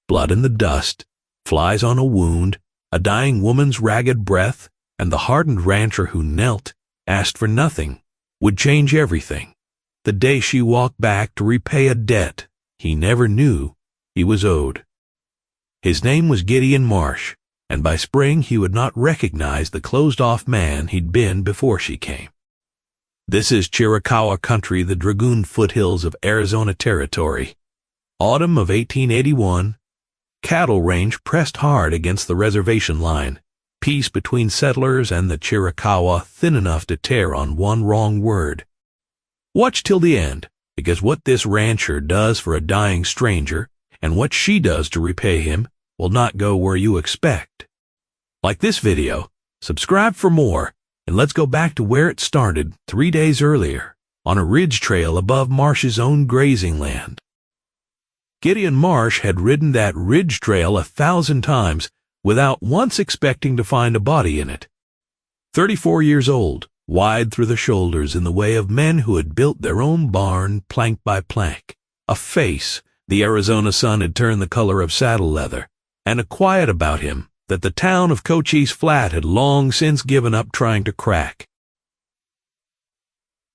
blood in the dust, flies on a wound, a dying woman's ragged breath, and the hardened rancher who knelt, asked for nothing, would change everything. The day she walked back to repay a debt he never knew he was owed. His name was Gideon Marsh, and by spring he would not recognize the closed-off man he'd been before she came. This is Chiricahua country, the Dragoon foothills of Arizona Territory. Autumn of 1881. Cattle range pressed hard against the reservation line. Peace between settlers and the Chiricahua thin enough to tear on one wrong word. Watch till the end, because what this rancher does for a dying stranger and what she does to repay him will not go where you expect. Like this video, subscribe for more, and let's go back to where it started 3 days earlier, on a ridge trail above Marsh's own grazing land. Gideon Marsh had ridden that ridge trail 1,000 times without once expecting to find a body in it. 34 years old, wide through the shoulders in the way of men who had built their own barn plank by plank. A face the Arizona sun had turned the color of saddle leather, and a quiet about him that the town of Cochise Flat had long since given up trying to crack.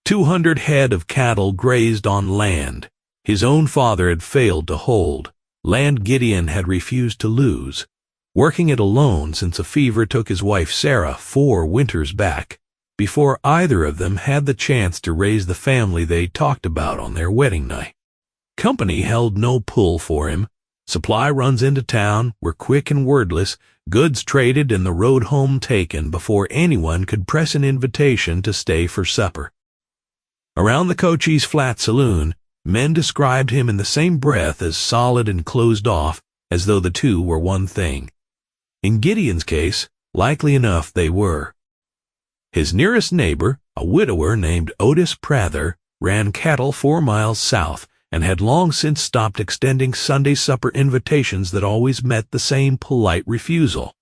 200 head of cattle grazed on land his own father had failed to hold, land Gideon had refused to lose, working it alone since a fever took his wife Sarah 4 winters back, before either of them had the chance to raise the family they talked about on their wedding night. Company held no pull for him. Supply runs into town were quick and wordless, goods traded and the road home taken before anyone could press an invitation to stay for supper. Around the Cochise Flat saloon, men described him in the same breath as solid and closed off, as though the two were one thing. In Gideon's case, likely enough they were. His nearest neighbor, a widower named Otis Prather, ran cattle 4 miles south and had long since stopped extending Sunday supper invitations that always met the same polite refusal.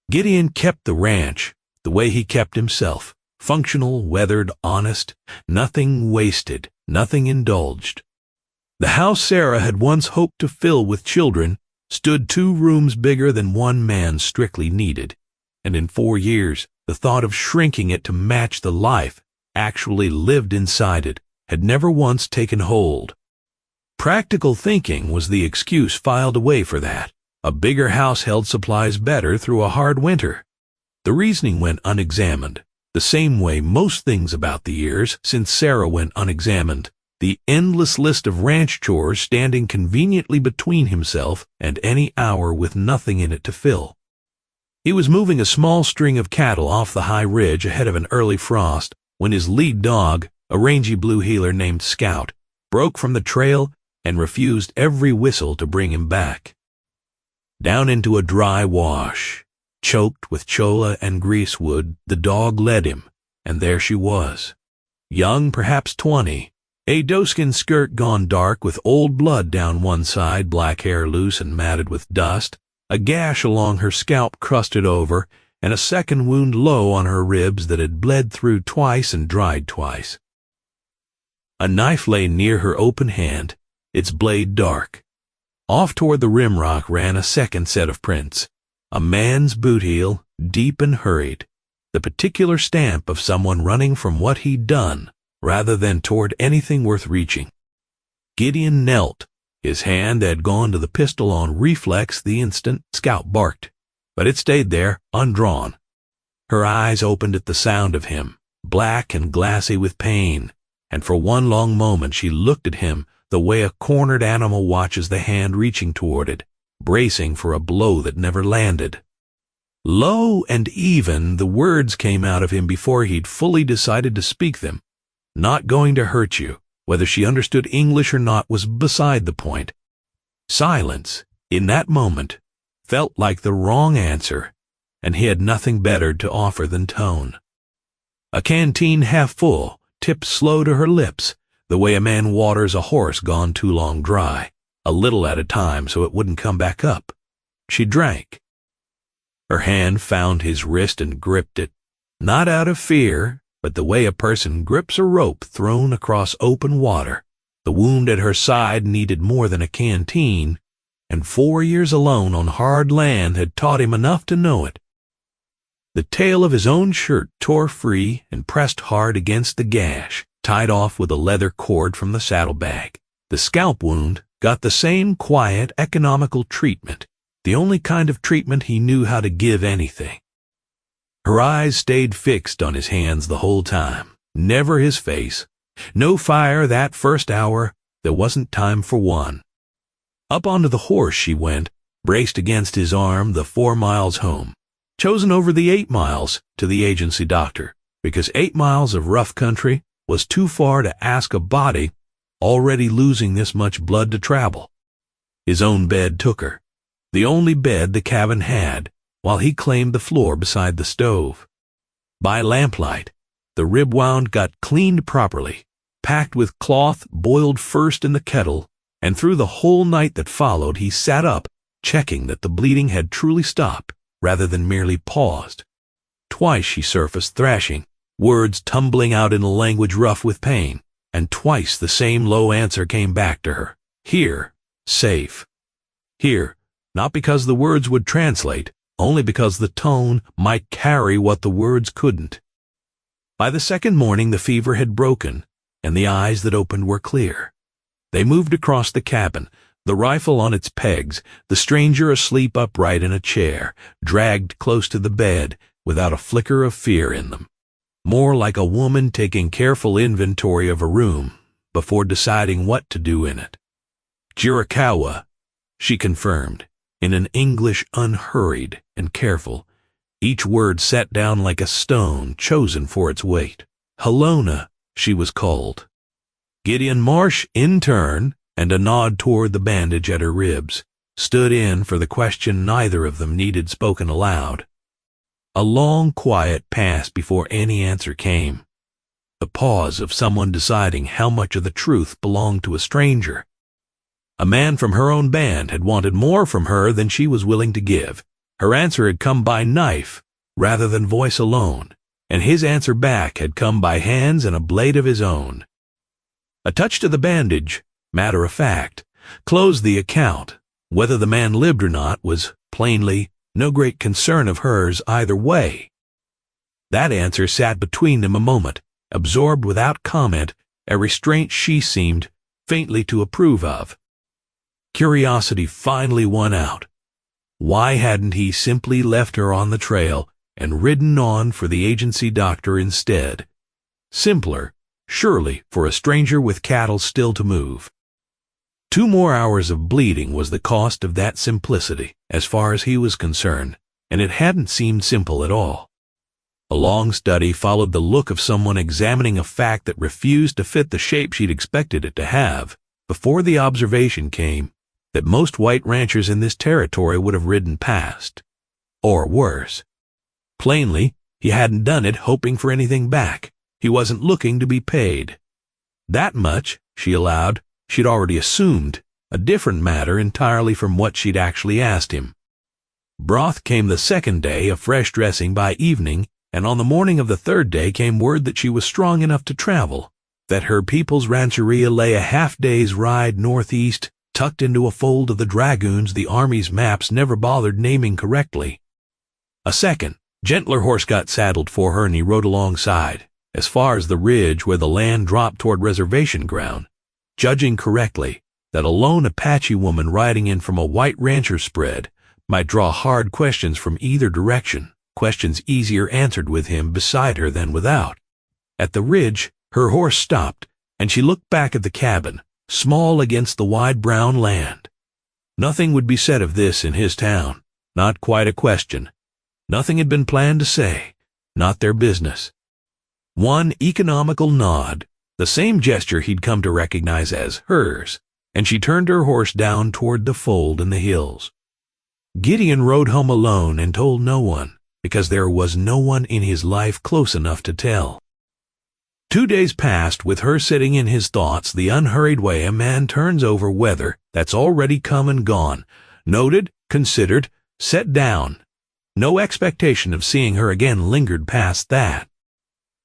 Gideon kept the ranch the way he kept himself, functional, weathered, honest, nothing wasted, nothing indulged. The house Sarah had once hoped to fill with children stood 2 rooms bigger than one man strictly needed, and in 4 years the thought of shrinking it to match the life actually lived inside it had never once taken hold. Practical thinking was the excuse filed away for that. A bigger house held supplies better through a hard winter. The reasoning went unexamined, the same way most things about the years since Sarah went unexamined, the endless list of ranch chores standing conveniently between himself and any hour with nothing in it to fill. He was moving a small string of cattle off the high ridge ahead of an early frost when his lead dog, a rangy blue heeler named Scout, broke from the trail and refused every whistle to bring him back. Down into a dry wash, choked with cholla and greasewood, the dog led him, and there she was. Young, perhaps 20, a doeskin skirt gone dark with old blood down one side, black hair loose and matted with dust, a gash along her scalp crusted over, and a second wound low on her ribs that had bled through twice and dried twice. A knife lay near her open hand, its blade dark. Off toward the rimrock ran a second set of prints, a man's boot heel, deep and hurried, the particular stamp of someone running from what he'd done rather than toward anything worth reaching. Gideon knelt, his hand had gone to the pistol on reflex the instant Scout barked, but it stayed there, undrawn. Her eyes opened at the sound of him, black and glassy with pain, and for one long moment she looked at him the way a cornered animal watches the hand reaching toward it, bracing for a blow that never landed. Low and even the words came out of him before he'd fully decided to speak them. Not going to hurt you. Whether she understood English or not was beside the point. Silence, in that moment, felt like the wrong answer, and he had nothing better to offer than tone. A canteen half full tipped slow to her lips, the way a man waters a horse gone too long dry, a little at a time so it wouldn't come back up. She drank. Her hand found his wrist and gripped it, not out of fear, but the way a person grips a rope thrown across open water. The wound at her side needed more than a canteen, and 4 years alone on hard land had taught him enough to know it. The tail of his own shirt tore free and pressed hard against the gash, tied off with a leather cord from the saddlebag. The scalp wound got the same quiet, economical treatment, the only kind of treatment he knew how to give anything. Her eyes stayed fixed on his hands the whole time, never his face. No fire that first hour, there wasn't time for one. Up onto the horse she went, braced against his arm, the 4 miles home, chosen over the 8 miles to the agency doctor, because 8 miles of rough country was too far to ask a body already losing this much blood to travel. His own bed took her, the only bed the cabin had, while he claimed the floor beside the stove. By lamplight, the rib wound got cleaned properly, packed with cloth boiled first in the kettle, and through the whole night that followed he sat up, checking that the bleeding had truly stopped, rather than merely paused. Twice she surfaced thrashing, words tumbling out in a language rough with pain, and twice the same low answer came back to her. Here, safe. Here, not because the words would translate, only because the tone might carry what the words couldn't. By the second morning the fever had broken, and the eyes that opened were clear. They moved across the cabin, the rifle on its pegs, the stranger asleep upright in a chair, dragged close to the bed, without a flicker of fear in them. More like a woman taking careful inventory of a room before deciding what to do in it. Jirikawa, she confirmed, in an English unhurried and careful, each word set down like a stone chosen for its weight. Halona, she was called. Gideon Marsh, in turn, and a nod toward the bandage at her ribs, stood in for the question neither of them needed spoken aloud. A long quiet passed before any answer came, the pause of someone deciding how much of the truth belonged to a stranger. A man from her own band had wanted more from her than she was willing to give. Her answer had come by knife rather than voice alone, and his answer back had come by hands and a blade of his own. A touch to the bandage, matter of fact, closed the account. Whether the man lived or not was, plainly, no great concern of hers either way. That answer sat between them a moment, absorbed without comment, a restraint she seemed faintly to approve of. Curiosity finally won out. Why hadn't he simply left her on the trail and ridden on for the agency doctor instead? Simpler, surely, for a stranger with cattle still to move. 2 more hours of bleeding was the cost of that simplicity, as far as he was concerned, and it hadn't seemed simple at all. A long study followed the look of someone examining a fact that refused to fit the shape she'd expected it to have, before the observation came that most white ranchers in this territory would have ridden past. Or worse. Plainly, he hadn't done it hoping for anything back. He wasn't looking to be paid. That much, she allowed, she'd already assumed, a different matter entirely from what she'd actually asked him. Broth came the second day, a fresh dressing by evening, and on the morning of the third day came word that she was strong enough to travel, that her people's rancheria lay a half-day's ride northeast, tucked into a fold of the dragoons the Army's maps never bothered naming correctly. A second, gentler horse got saddled for her and he rode alongside, as far as the ridge where the land dropped toward reservation ground, judging correctly that a lone Apache woman riding in from a white rancher spread might draw hard questions from either direction, questions easier answered with him beside her than without. At the ridge, her horse stopped, and she looked back at the cabin, small against the wide brown land. Nothing would be said of this in his town, not quite a question. Nothing had been planned to say, not their business. One economical nod, the same gesture he'd come to recognize as hers, and she turned her horse down toward the fold in the hills. Gideon rode home alone and told no one, because there was no one in his life close enough to tell. 2 days passed with her sitting in his thoughts the unhurried way a man turns over weather that's already come and gone, noted, considered, set down. No expectation of seeing her again lingered past that.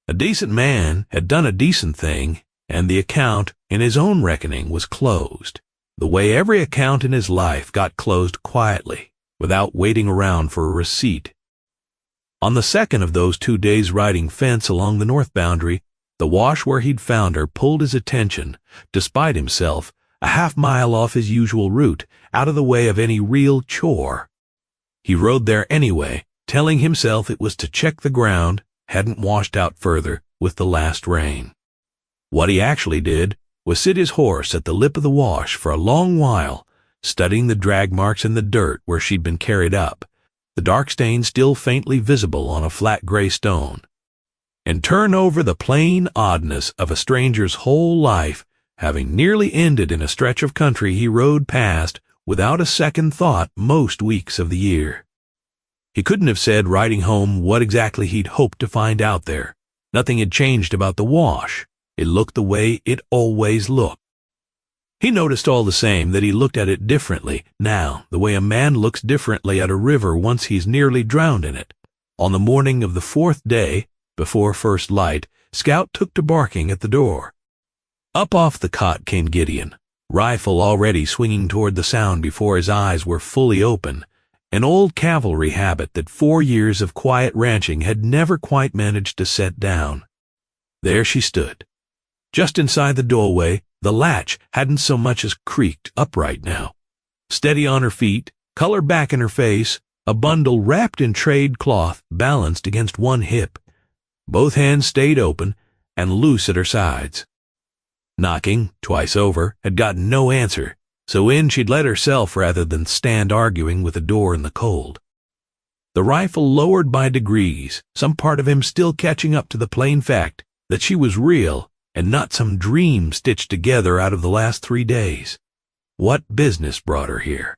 A decent man had done a decent thing, and the account, in his own reckoning, was closed. the way every account in his life got closed quietly, without waiting around for a receipt. On the second of those 2 days riding fence along the north boundary, the wash where he'd found her pulled his attention, despite himself, a half-mile off his usual route, out of the way of any real chore. He rode there anyway, telling himself it was to check the ground hadn't washed out further with the last rain. What he actually did was sit his horse at the lip of the wash for a long while, studying the drag marks in the dirt where she'd been carried up, the dark stain still faintly visible on a flat gray stone, and turn over the plain oddness of a stranger's whole life, having nearly ended in a stretch of country he rode past without a second thought most weeks of the year. He couldn't have said riding home what exactly he'd hoped to find out there. Nothing had changed about the wash. It looked the way it always looked. He noticed all the same that he looked at it differently now, the way a man looks differently at a river once he's nearly drowned in it. On the morning of the 4th day, before first light, Scout took to barking at the door. Up off the cot came Gideon, rifle already swinging toward the sound before his eyes were fully open, an old cavalry habit that 4 years of quiet ranching had never quite managed to set down. There she stood. Just inside the doorway, the latch hadn't so much as creaked upright now. Steady on her feet, color back in her face, a bundle wrapped in trade cloth balanced against one hip. Both hands stayed open and loose at her sides. Knocking, twice over, had gotten no answer, so in she'd let herself rather than stand arguing with the door in the cold. The rifle lowered by degrees, some part of him still catching up to the plain fact that she was real and not some dream stitched together out of the last 3 days. What business brought her here?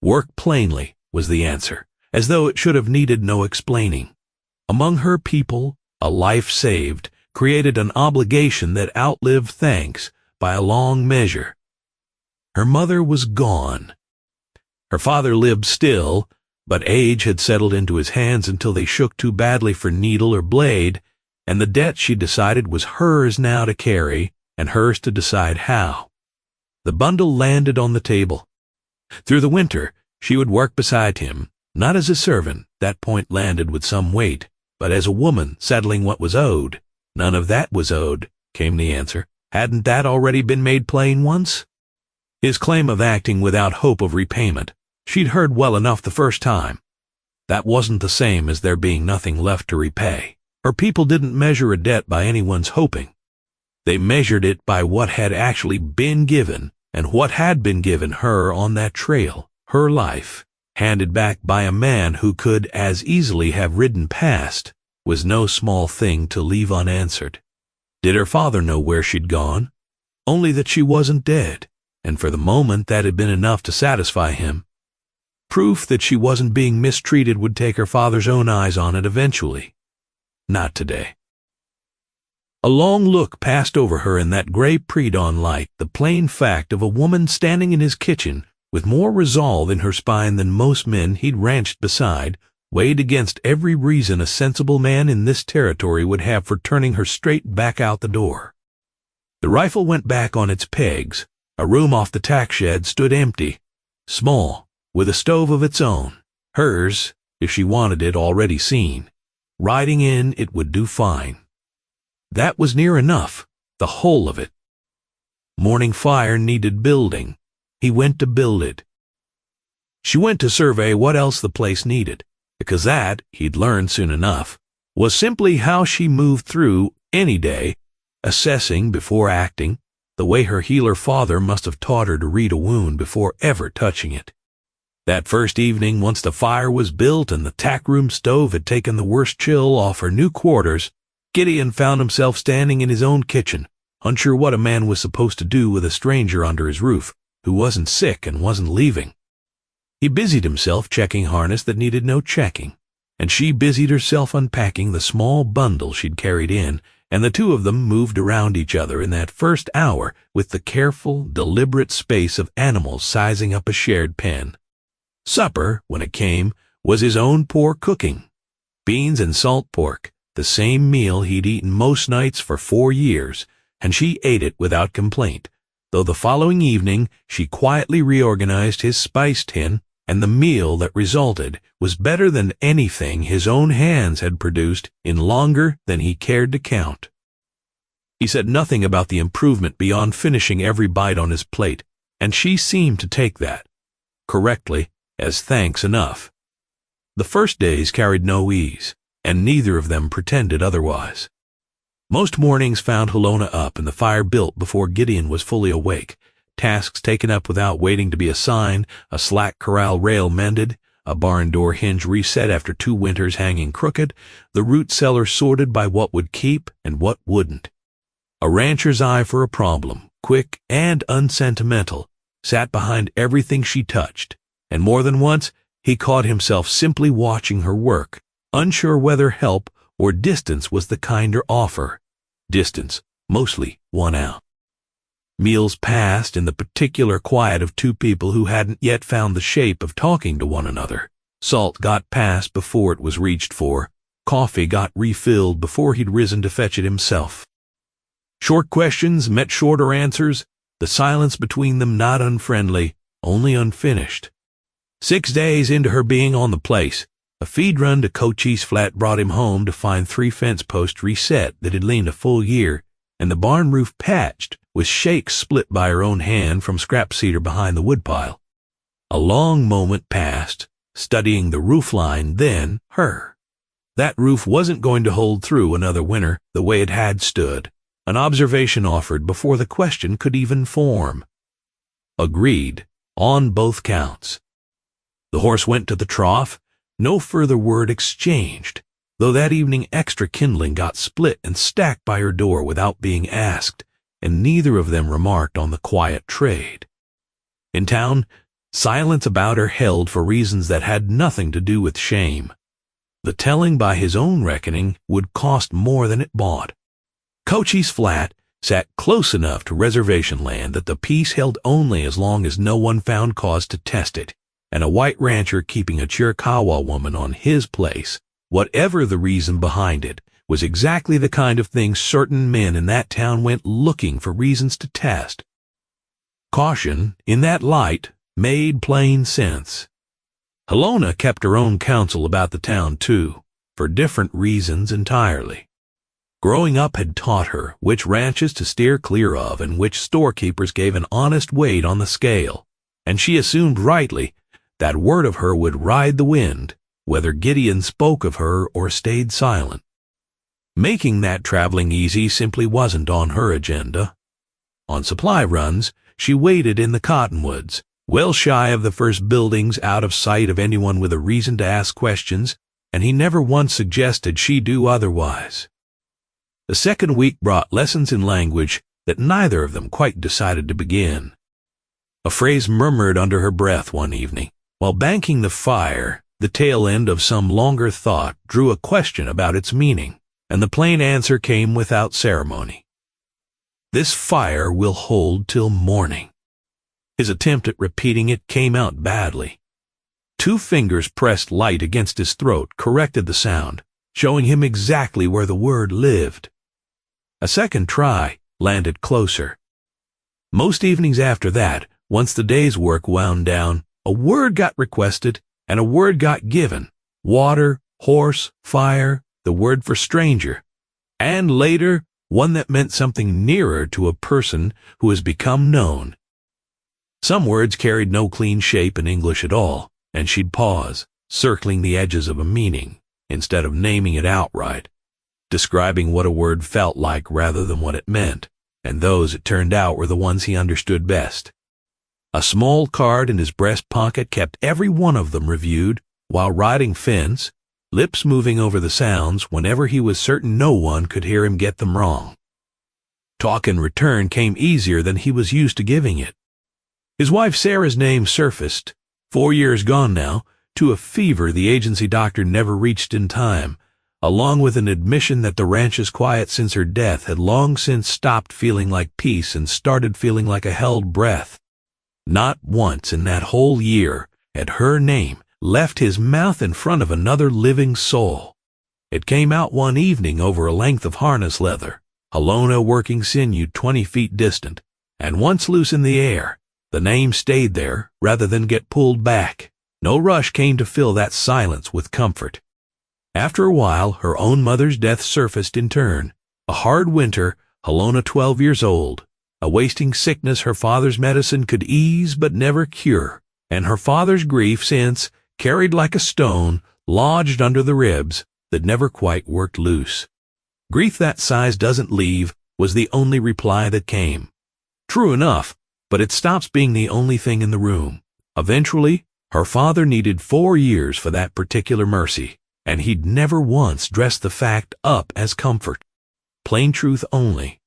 Work plainly, was the answer, as though it should have needed no explaining. Among her people, a life saved created an obligation that outlived thanks by a long measure. Her mother was gone. Her father lived still, but age had settled into his hands until they shook too badly for needle or blade, and the debt she decided was hers now to carry, and hers to decide how. The bundle landed on the table. Through the winter, she would work beside him, not as a servant, that point landed with some weight, but as a woman settling what was owed. None of that was owed, came the answer. Hadn't that already been made plain once? His claim of acting without hope of repayment, she'd heard well enough the first time. That wasn't the same as there being nothing left to repay. Her people didn't measure a debt by anyone's hoping. They measured it by what had actually been given, and what had been given her on that trail, her life, handed back by a man who could as easily have ridden past, was no small thing to leave unanswered. Did her father know where she'd gone? Only that she wasn't dead, and for the moment that had been enough to satisfy him. Proof that she wasn't being mistreated would take her father's own eyes on it eventually. Not today. A long look passed over her in that gray pre-dawn light, the plain fact of a woman standing in his kitchen with more resolve in her spine than most men he'd ranched beside, weighed against every reason a sensible man in this territory would have for turning her straight back out the door. The rifle went back on its pegs. A room off the tack shed stood empty, small, with a stove of its own, hers, if she wanted it, already seen. Riding in, it would do fine. That was near enough, the whole of it. Morning fire needed building. He went to build it. She went to survey what else the place needed, because that, he'd learned soon enough, was simply how she moved through any day, assessing before acting, the way her healer father must have taught her to read a wound before ever touching it. That first evening, once the fire was built and the tack room stove had taken the worst chill off her new quarters, Gideon found himself standing in his own kitchen, unsure what a man was supposed to do with a stranger under his roof, who wasn't sick and wasn't leaving. He busied himself checking harness that needed no checking, and she busied herself unpacking the small bundle she'd carried in, and the two of them moved around each other in that first hour with the careful, deliberate space of animals sizing up a shared pen. Supper, when it came, was his own poor cooking. Beans and salt pork, the same meal he'd eaten most nights for 4 years, and she ate it without complaint, though the following evening she quietly reorganized his spice tin, and the meal that resulted was better than anything his own hands had produced in longer than he cared to count. He said nothing about the improvement beyond finishing every bite on his plate, and she seemed to take that, correctly, as thanks enough. The first days carried no ease, and neither of them pretended otherwise. Most mornings found Halona up and the fire built before Gideon was fully awake, tasks taken up without waiting to be assigned, a slack corral rail mended, a barn door hinge reset after 2 winters hanging crooked, the root cellar sorted by what would keep and what wouldn't. A rancher's eye for a problem, quick and unsentimental, sat behind everything she touched, and more than once he caught himself simply watching her work, unsure whether help or distance was the kinder offer. Distance, mostly won out. Meals passed in the particular quiet of 2 people who hadn't yet found the shape of talking to one another. Salt got passed before it was reached for. Coffee got refilled before he'd risen to fetch it himself. Short questions met shorter answers, the silence between them not unfriendly, only unfinished. 6 days into her being on the place, a feed run to Cochise Flat brought him home to find 3 fence posts reset that had leaned a full year, and the barn roof patched, with shakes split by her own hand from scrap cedar behind the woodpile. A long moment passed, studying the roof line, then her. That roof wasn't going to hold through another winter the way it had stood. An observation offered before the question could even form. Agreed, on both counts. The horse went to the trough, no further word exchanged, though that evening extra kindling got split and stacked by her door without being asked, and neither of them remarked on the quiet trade. In town, silence about her held for reasons that had nothing to do with shame. The telling by his own reckoning would cost more than it bought. Cochise Flat sat close enough to reservation land that the peace held only as long as no one found cause to test it, and a white rancher keeping a Chiricahua woman on his place, whatever the reason behind it, was exactly the kind of thing certain men in that town went looking for reasons to test. Caution, in that light, made plain sense. Halona kept her own counsel about the town, too, for different reasons entirely. Growing up had taught her which ranches to steer clear of and which storekeepers gave an honest weight on the scale, and she assumed rightly that word of her would ride the wind, whether Gideon spoke of her or stayed silent. Making that traveling easy simply wasn't on her agenda. On supply runs, she waited in the cottonwoods, well shy of the first buildings, out of sight of anyone with a reason to ask questions, and he never once suggested she do otherwise. The second week brought lessons in language that neither of them quite decided to begin. A phrase murmured under her breath one evening, while banking the fire, the tail end of some longer thought drew a question about its meaning, and the plain answer came without ceremony. This fire will hold till morning. His attempt at repeating it came out badly. 2 fingers pressed light against his throat corrected the sound, showing him exactly where the word lived. A second try landed closer. Most evenings after that, once the day's work wound down, a word got requested and a word got given. Water, horse, fire, the word for stranger, and later one that meant something nearer to a person who has become known. Some words carried no clean shape in English at all, and she'd pause, circling the edges of a meaning, instead of naming it outright, describing what a word felt like rather than what it meant, and those, it turned out, were the ones he understood best. A small card in his breast pocket kept every one of them reviewed while riding fence, lips moving over the sounds whenever he was certain no one could hear him get them wrong. Talk in return came easier than he was used to giving it. His wife Sarah's name surfaced, 4 years gone now, to a fever the agency doctor never reached in time, along with an admission that the ranch's quiet since her death had long since stopped feeling like peace and started feeling like a held breath. Not once in that whole year had her name left his mouth in front of another living soul. It came out one evening over a length of harness leather, Halona working sinew 20 feet distant, and once loose in the air, the name stayed there rather than get pulled back. No rush came to fill that silence with comfort. After a while, her own mother's death surfaced in turn. A hard winter, Halona 12 years old, a wasting sickness her father's medicine could ease but never cure, and her father's grief since, carried like a stone, lodged under the ribs that never quite worked loose. Grief that size doesn't leave was the only reply that came. True enough, but it stops being the only thing in the room. Eventually, her father needed 4 years for that particular mercy, and he'd never once dressed the fact up as comfort. Plain truth only.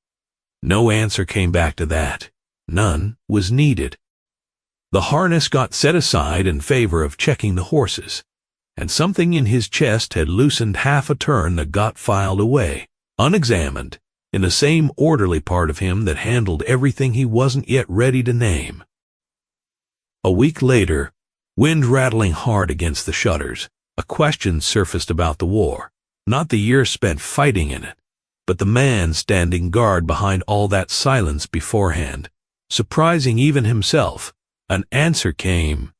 No answer came back to that. None was needed. The harness got set aside in favor of checking the horses, and something in his chest had loosened half a turn that got filed away, unexamined, in the same orderly part of him that handled everything he wasn't yet ready to name. A week later, wind rattling hard against the shutters, a question surfaced about the war, not the years spent fighting in it, but the man standing guard behind all that silence beforehand. Surprising even himself, an answer came.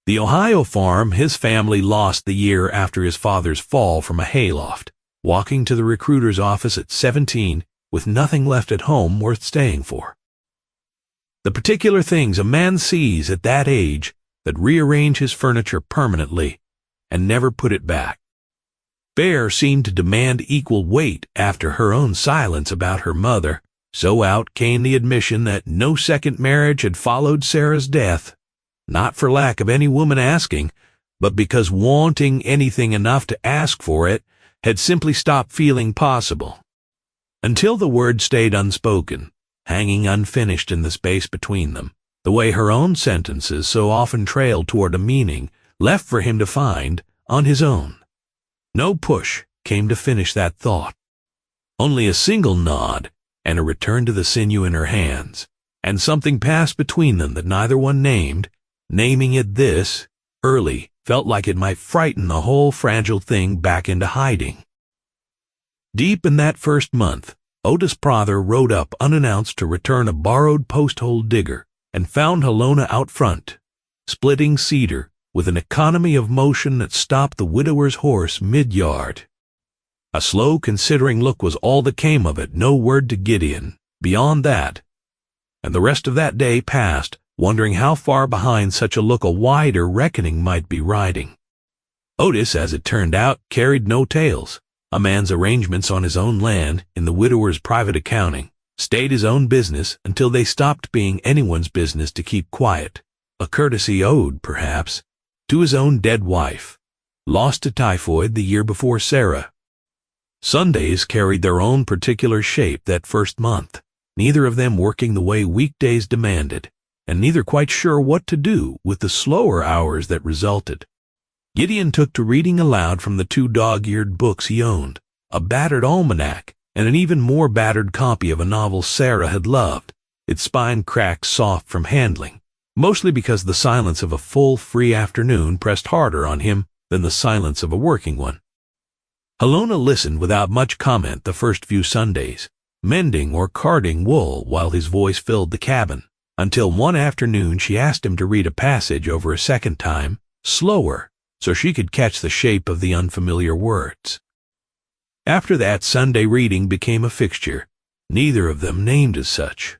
The Ohio farm his family lost the year after his father's fall from a hayloft, walking to the recruiter's office at 17 with nothing left at home worth staying for. The particular things a man sees at that age that rearrange his furniture permanently and never put it back. Bear seemed to demand equal weight after her own silence about her mother, so out came the admission that no second marriage had followed Sarah's death, not for lack of any woman asking, but because wanting anything enough to ask for it had simply stopped feeling possible. Until the word stayed unspoken, hanging unfinished in the space between them, the way her own sentences so often trailed toward a meaning left for him to find on his own. No push came to finish that thought. Only a single nod and a return to the sinew in her hands, and something passed between them that neither one named. Naming it this, early, felt like it might frighten the whole fragile thing back into hiding. Deep in that first month, Otis Prather rode up unannounced to return a borrowed post-hole digger and found Halona out front, splitting cedar with an economy of motion that stopped the widower's horse mid-yard. A slow, considering look was all that came of it, no word to Gideon beyond that, and the rest of that day passed wondering how far behind such a look a wider reckoning might be riding. Otis, as it turned out, carried no tales. A man's arrangements on his own land, in the widower's private accounting, stayed his own business until they stopped being anyone's business to keep quiet, a courtesy owed, perhaps, to his own dead wife, lost to typhoid the year before Sarah. Sundays carried their own particular shape that first month, neither of them working the way weekdays demanded, and neither quite sure what to do with the slower hours that resulted. Gideon took to reading aloud from the 2 dog-eared books he owned, a battered almanac and an even more battered copy of a novel Sarah had loved, its spine cracked soft from handling, mostly because the silence of a full, free afternoon pressed harder on him than the silence of a working one. Halona listened without much comment the first few Sundays, mending or carding wool while his voice filled the cabin, until one afternoon she asked him to read a passage over a second time, slower, so she could catch the shape of the unfamiliar words. After that, Sunday reading became a fixture, neither of them named as such.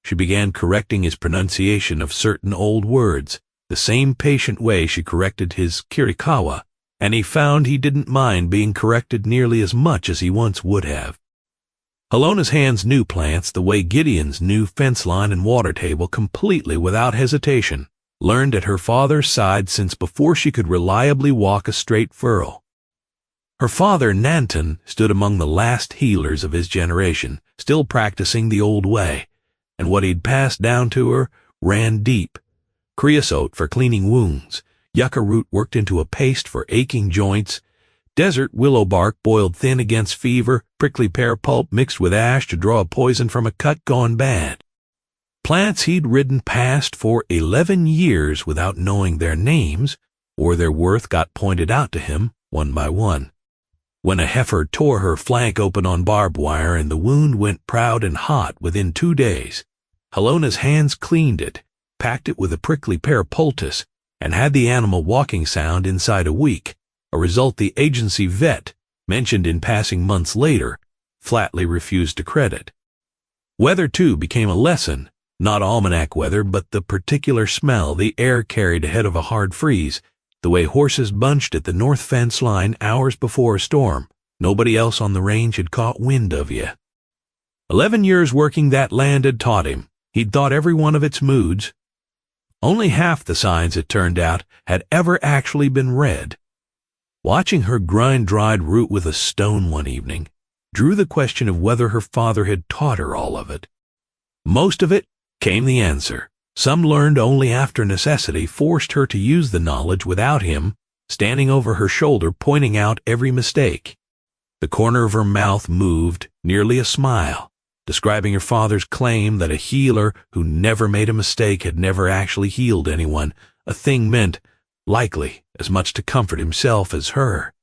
She began correcting his pronunciation of certain old words, the same patient way she corrected his Kirikawa, and he found he didn't mind being corrected nearly as much as he once would have. Halona's hands knew plants the way Gideon's knew fence line and water table completely without hesitation, learned at her father's side since before she could reliably walk a straight furrow. Her father, Nanton, stood among the last healers of his generation, still practicing the old way, and what he'd passed down to her ran deep. Creosote for cleaning wounds, yucca root worked into a paste for aching joints, desert willow bark boiled thin against fever, prickly pear pulp mixed with ash to draw a poison from a cut gone bad. Plants he'd ridden past for 11 years without knowing their names, or their worth got pointed out to him one by one. When a heifer tore her flank open on barbed wire and the wound went proud and hot within 2 days, Halona's hands cleaned it, packed it with a prickly pear poultice, and had the animal walking sound inside a week, a result the agency vet, mentioned in passing months later, flatly refused to credit. Weather, too, became a lesson, not almanac weather, but the particular smell the air carried ahead of a hard freeze, the way horses bunched at the north fence line hours before a storm. Nobody else on the range had caught wind of you. 11 years working that land had taught him. He'd thought every one of its moods. Only half the signs, it turned out, had ever actually been read. Watching her grind dried root with a stone one evening drew the question of whether her father had taught her all of it. Most of it came the answer. Some learned only after necessity forced her to use the knowledge without him standing over her shoulder pointing out every mistake. The corner of her mouth moved, nearly a smile, describing her father's claim that a healer who never made a mistake had never actually healed anyone, a thing meant, likely, as much to comfort himself as her.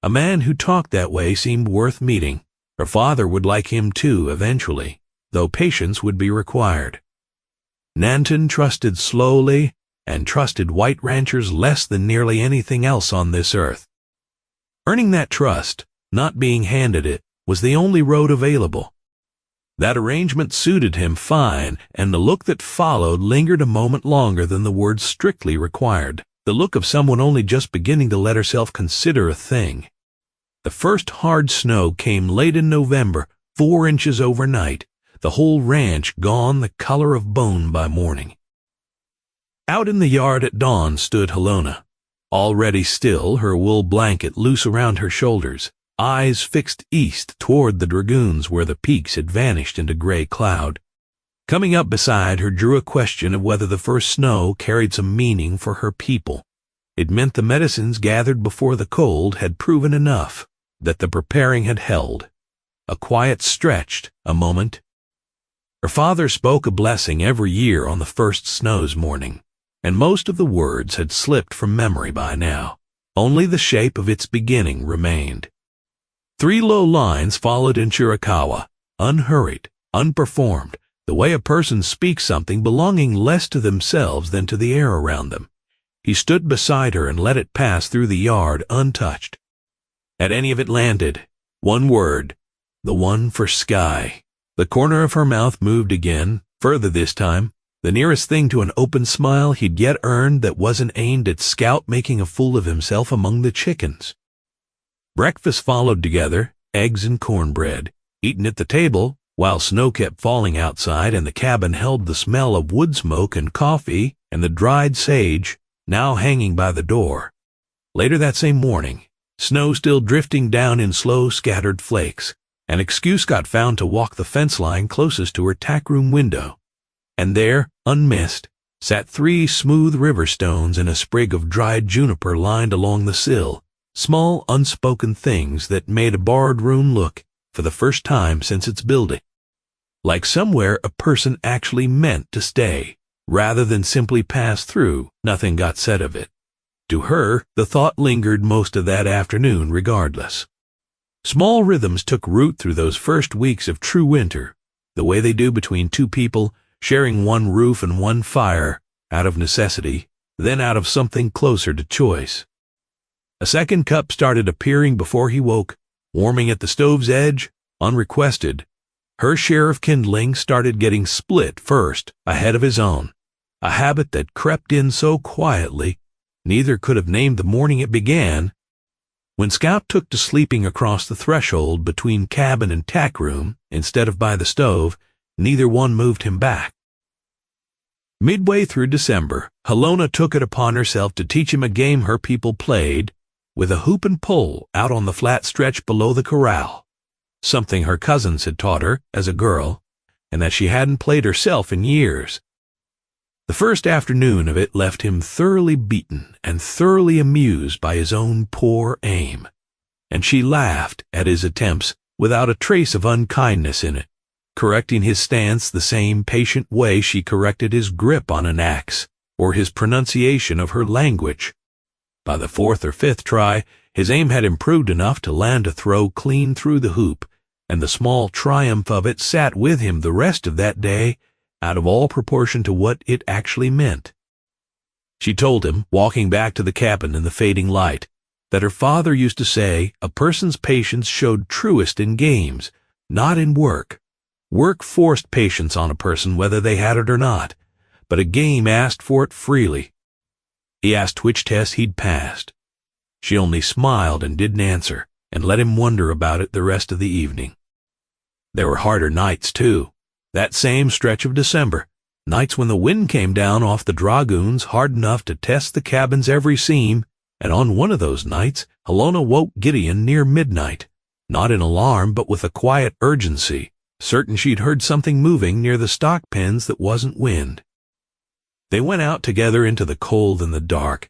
A man who talked that way seemed worth meeting. Her father would like him too eventually, though patience would be required. Nanton trusted slowly and trusted white ranchers less than nearly anything else on this earth. Earning that trust, not being handed it, was the only road available. That arrangement suited him fine, and the look that followed lingered a moment longer than the words strictly required, the look of someone only just beginning to let herself consider a thing. The first hard snow came late in November, 4 inches overnight, the whole ranch gone the color of bone by morning. Out in the yard at dawn stood Halona, already still, her wool blanket loose around her shoulders, eyes fixed east toward the dragoons where the peaks had vanished into gray cloud. Coming up beside her drew a question of whether the first snow carried some meaning for her people. It meant the medicines gathered before the cold had proven enough, that the preparing had held. A quiet stretched, a moment. Her father spoke a blessing every year on the first snow's morning, and most of the words had slipped from memory by now. Only the shape of its beginning remained. 3 low lines followed in Chiricahua, unhurried, unperformed, the way a person speaks something belonging less to themselves than to the air around them. He stood beside her and let it pass through the yard untouched. Had any of it landed? One word, the one for sky. The corner of her mouth moved again, further this time, the nearest thing to an open smile he'd yet earned that wasn't aimed at Scout making a fool of himself among the chickens. Breakfast followed together, eggs and cornbread, eaten at the table, while snow kept falling outside and the cabin held the smell of wood smoke and coffee and the dried sage, now hanging by the door. Later that same morning, snow still drifting down in slow scattered flakes, an excuse got found to walk the fence line closest to her tackroom window, and there, unmissed, sat 3 smooth river stones and a sprig of dried juniper lined along the sill, small unspoken things that made a barred room look, for the first time since its building, like somewhere a person actually meant to stay, rather than simply pass through. Nothing got said of it. To her, the thought lingered most of that afternoon regardless. Small rhythms took root through those first weeks of true winter, the way they do between 2 people sharing one roof and one fire, out of necessity, then out of something closer to choice. A second cup started appearing before he woke, warming at the stove's edge, unrequested. Her share of kindling started getting split first, ahead of his own, a habit that crept in so quietly, neither could have named the morning it began. When Scout took to sleeping across the threshold between cabin and tack room, instead of by the stove, neither one moved him back. Midway through December, Halona took it upon herself to teach him a game her people played, with a hoop and pole out on the flat stretch below the corral, something her cousins had taught her as a girl, and that she hadn't played herself in years. The first afternoon of it left him thoroughly beaten and thoroughly amused by his own poor aim, and she laughed at his attempts without a trace of unkindness in it, correcting his stance the same patient way she corrected his grip on an axe or his pronunciation of her language. By the 4th or 5th try, his aim had improved enough to land a throw clean through the hoop, and the small triumph of it sat with him the rest of that day, out of all proportion to what it actually meant. She told him, walking back to the cabin in the fading light, that her father used to say a person's patience showed truest in games, not in work. Work forced patience on a person whether they had it or not, but a game asked for it freely. He asked which test he'd passed. She only smiled and didn't answer, and let him wonder about it the rest of the evening. There were harder nights, too. That same stretch of December, nights when the wind came down off the dragoons hard enough to test the cabin's every seam, and on one of those nights, Halona woke Gideon near midnight, not in alarm but with a quiet urgency, certain she'd heard something moving near the stock pens that wasn't wind. They went out together into the cold and the dark,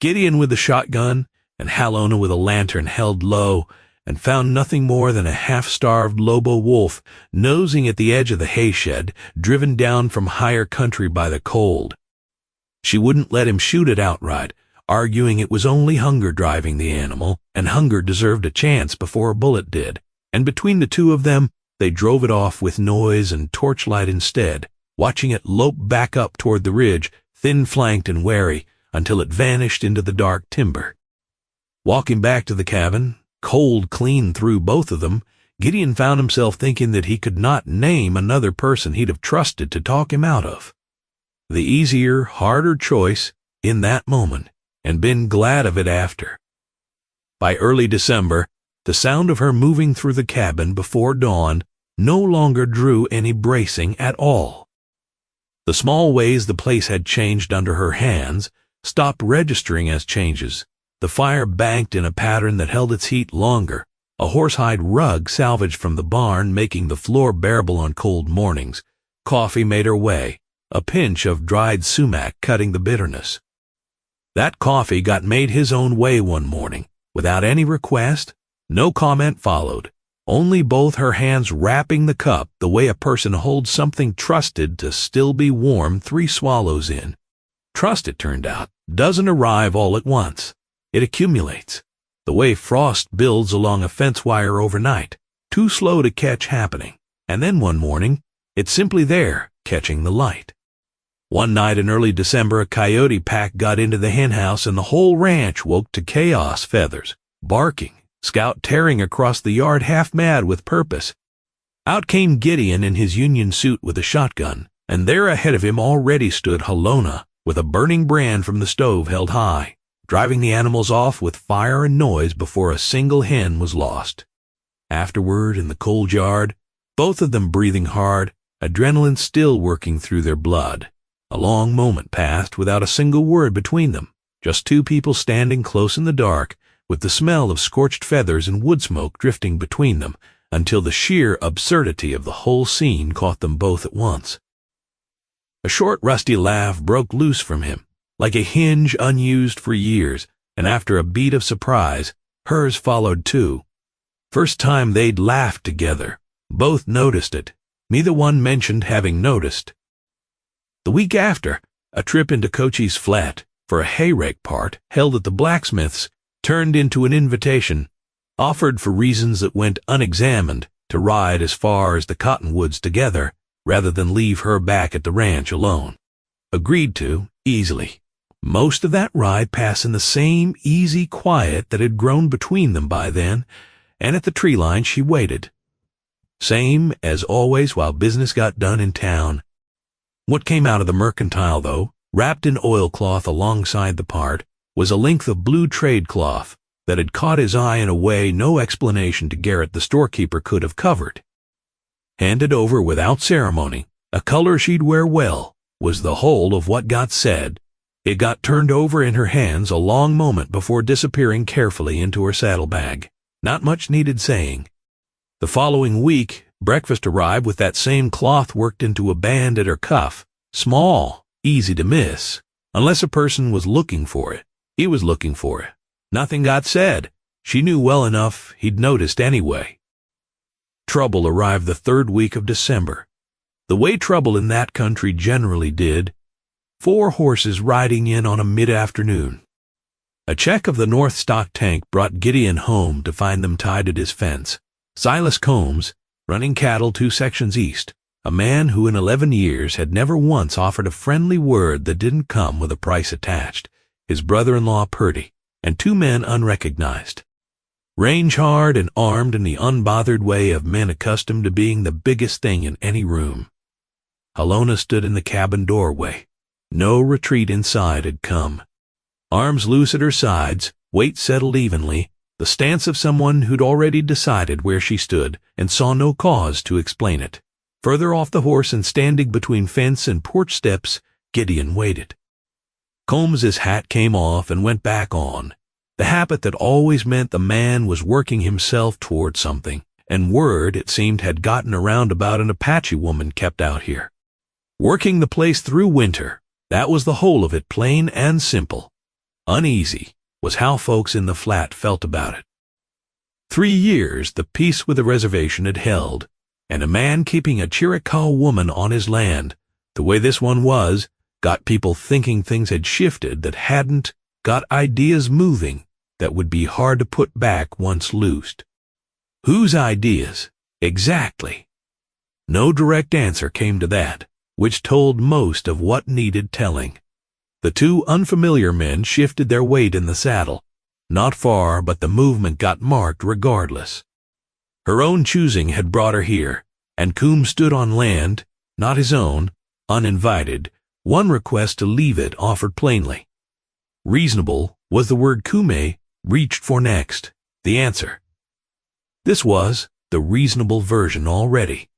Gideon with the shotgun and Halona with a lantern held low, and found nothing more than a half-starved Lobo wolf nosing at the edge of the hay-shed, driven down from higher country by the cold. She wouldn't let him shoot it outright, arguing it was only hunger driving the animal, and hunger deserved a chance before a bullet did, and between the two of them, they drove it off with noise and torchlight instead, watching it lope back up toward the ridge, thin-flanked and wary, until it vanished into the dark timber. Walking back to the cabin, cold clean through both of them, Gideon found himself thinking that he could not name another person he'd have trusted to talk him out of. The easier, harder choice in that moment, and been glad of it after. By early December, the sound of her moving through the cabin before dawn no longer drew any bracing at all. The small ways the place had changed under her hands stopped registering as changes. The fire banked in a pattern that held its heat longer, a horsehide rug salvaged from the barn making the floor bearable on cold mornings. Coffee made her way, a pinch of dried sumac cutting the bitterness. That coffee got made his own way one morning, without any request. No comment followed, only both her hands wrapping the cup the way a person holds something trusted to still be warm 3 swallows in. Trust, it turned out, doesn't arrive all at once. It accumulates, the way frost builds along a fence wire overnight, too slow to catch happening, and then one morning, it's simply there, catching the light. One night in early December, a coyote pack got into the henhouse and the whole ranch woke to chaos feathers, barking, Scout tearing across the yard half mad with purpose. Out came Gideon in his union suit with a shotgun, and there ahead of him already stood Halona with a burning brand from the stove held high, driving the animals off with fire and noise before a single hen was lost. Afterward, in the cold yard, both of them breathing hard, adrenaline still working through their blood. A long moment passed without a single word between them, just two people standing close in the dark, with the smell of scorched feathers and wood smoke drifting between them, until the sheer absurdity of the whole scene caught them both at once. A short, rusty laugh broke loose from him, like a hinge unused for years, and after a beat of surprise, hers followed too. First time they'd laughed together. Both noticed it. Neither one mentioned having noticed. The week after, a trip into Cochise Flat for a hayrake part held at the blacksmith's turned into an invitation, offered for reasons that went unexamined, to ride as far as the cottonwoods together, rather than leave her back at the ranch alone. Agreed to, easily. Most of that ride passed in the same easy quiet that had grown between them by then, and at the tree line she waited. Same as always while business got done in town. What came out of the mercantile, though, wrapped in oilcloth alongside the part, was a length of blue trade cloth that had caught his eye in a way no explanation to Garrett the storekeeper could have covered. Handed over without ceremony, a color she'd wear well, was the whole of what got said. It got turned over in her hands a long moment before disappearing carefully into her saddlebag. Not much needed saying. The following week, breakfast arrived with that same cloth worked into a band at her cuff. Small, easy to miss. Unless a person was looking for it, he was looking for it. Nothing got said. She knew well enough he'd noticed anyway. Trouble arrived the third week of December. The way trouble in that country generally did. 4 horses riding in on a mid-afternoon. A check of the North stock tank brought Gideon home to find them tied at his fence. Silas Combs, running cattle 2 sections east, a man who in 11 years had never once offered a friendly word that didn't come with a price attached, his brother-in-law Purdy, and 2 men unrecognized. Range-hard and armed in the unbothered way of men accustomed to being the biggest thing in any room. Halona stood in the cabin doorway. No retreat inside had come. Arms loose at her sides, weight settled evenly, the stance of someone who'd already decided where she stood and saw no cause to explain it. Further off the horse and standing between fence and porch steps, Gideon waited. Combs's hat came off and went back on, the habit that always meant the man was working himself toward something, and word, it seemed, had gotten around about an Apache woman kept out here. Working the place through winter, that was the whole of it, plain and simple. Uneasy was how folks in the flat felt about it. 3 years the peace with the reservation had held, and a man keeping a Chiricahua woman on his land, the way this one was, got people thinking things had shifted that hadn't, got ideas moving that would be hard to put back once loosed. Whose ideas, exactly? No direct answer came to that, which told most of what needed telling. The 2 unfamiliar men shifted their weight in the saddle. Not far, but the movement got marked regardless. Her own choosing had brought her here, and Combs stood on land, not his own, uninvited, one request to leave it offered plainly. Reasonable was the word Kume reached for next, the answer. This was the reasonable version already.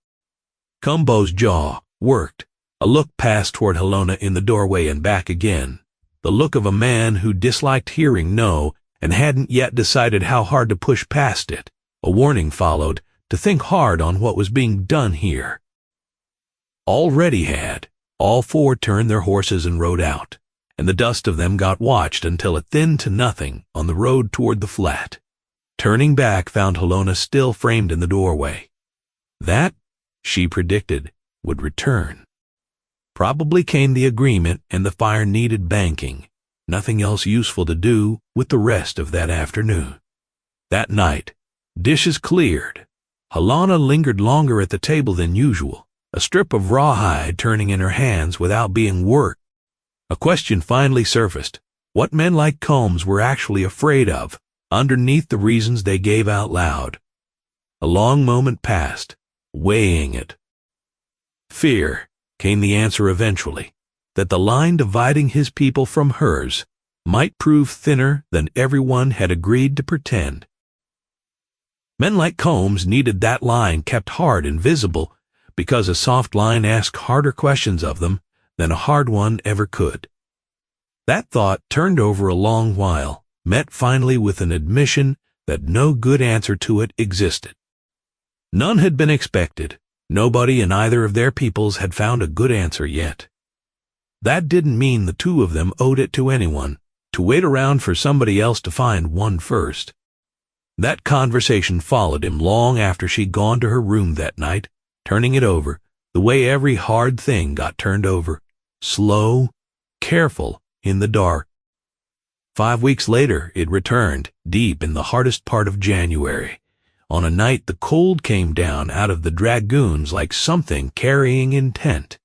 Combs's jaw worked. A look passed toward Halona in the doorway and back again, the look of a man who disliked hearing no and hadn't yet decided how hard to push past it. A warning followed, to think hard on what was being done here. Already had. All 4 turned their horses and rode out, and the dust of them got watched until it thinned to nothing on the road toward the flat. Turning back found Halona still framed in the doorway. That, she predicted, would return. Probably came the agreement and the fire needed banking, nothing else useful to do with the rest of that afternoon. That night, dishes cleared. Halona lingered longer at the table than usual, a strip of rawhide turning in her hands without being worked. A question finally surfaced, what men like Combs were actually afraid of, underneath the reasons they gave out loud. A long moment passed, weighing it. Fear, came the answer eventually, that the line dividing his people from hers might prove thinner than everyone had agreed to pretend. Men like Combs needed that line kept hard and visible because a soft line asked harder questions of them than a hard one ever could. That thought turned over a long while, met finally with an admission that no good answer to it existed. None had been expected. Nobody in either of their peoples had found a good answer yet. That didn't mean the 2 of them owed it to anyone, to wait around for somebody else to find one first. That conversation followed him long after she'd gone to her room that night, turning it over, the way every hard thing got turned over, slow, careful, in the dark. 5 weeks later it returned, deep in the hardest part of January. On a night the cold came down out of the dragoons like something carrying intent.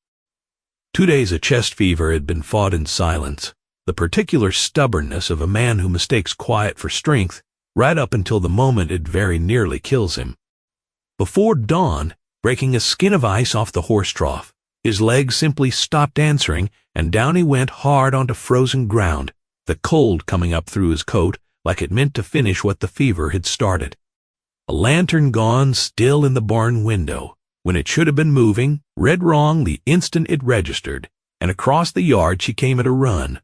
2 days of chest fever had been fought in silence, the particular stubbornness of a man who mistakes quiet for strength, right up until the moment it very nearly kills him. Before dawn, breaking a skin of ice off the horse trough, his legs simply stopped answering, and down he went hard onto frozen ground, the cold coming up through his coat like it meant to finish what the fever had started. A lantern gone still in the barn window, when it should have been moving, read wrong the instant it registered, and across the yard she came at a run.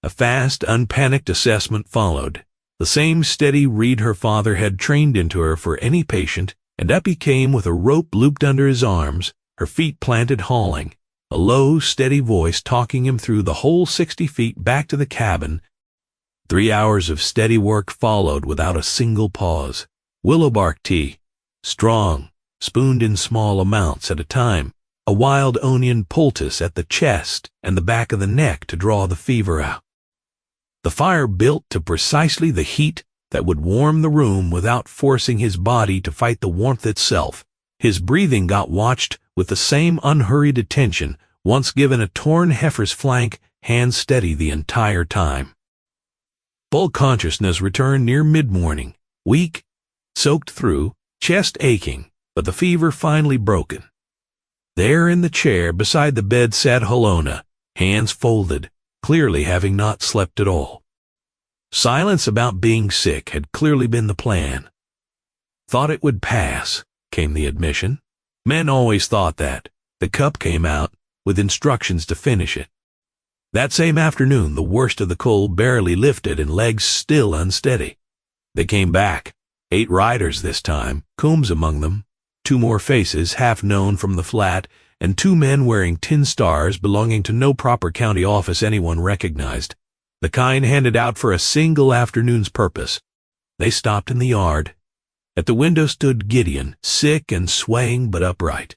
A fast, unpanicked assessment followed, the same steady read her father had trained into her for any patient, and up he came with a rope looped under his arms, her feet planted hauling, a low, steady voice talking him through the whole 60 feet back to the cabin. 3 hours of steady work followed without a single pause. Willow bark tea, strong, spooned in small amounts at a time, a wild onion poultice at the chest and the back of the neck to draw the fever out. The fire built to precisely the heat that would warm the room without forcing his body to fight the warmth itself. His breathing got watched with the same unhurried attention once given a torn heifer's flank, hands steady the entire time. Full consciousness returned near mid-morning, weak, soaked through, chest aching, but the fever finally broken. There in the chair beside the bed sat Halona, hands folded, clearly having not slept at all. Silence about being sick had clearly been the plan. Thought it would pass, came the admission. Men always thought that. The cup came out, with instructions to finish it. That same afternoon, the worst of the cold barely lifted and legs still unsteady. They came back, 8 riders this time, Coombs among them, 2 more faces half known from the flat, and 2 men wearing tin stars belonging to no proper county office anyone recognized, the kind handed out for a single afternoon's purpose. They stopped in the yard. At the window stood Gideon, sick and swaying but upright.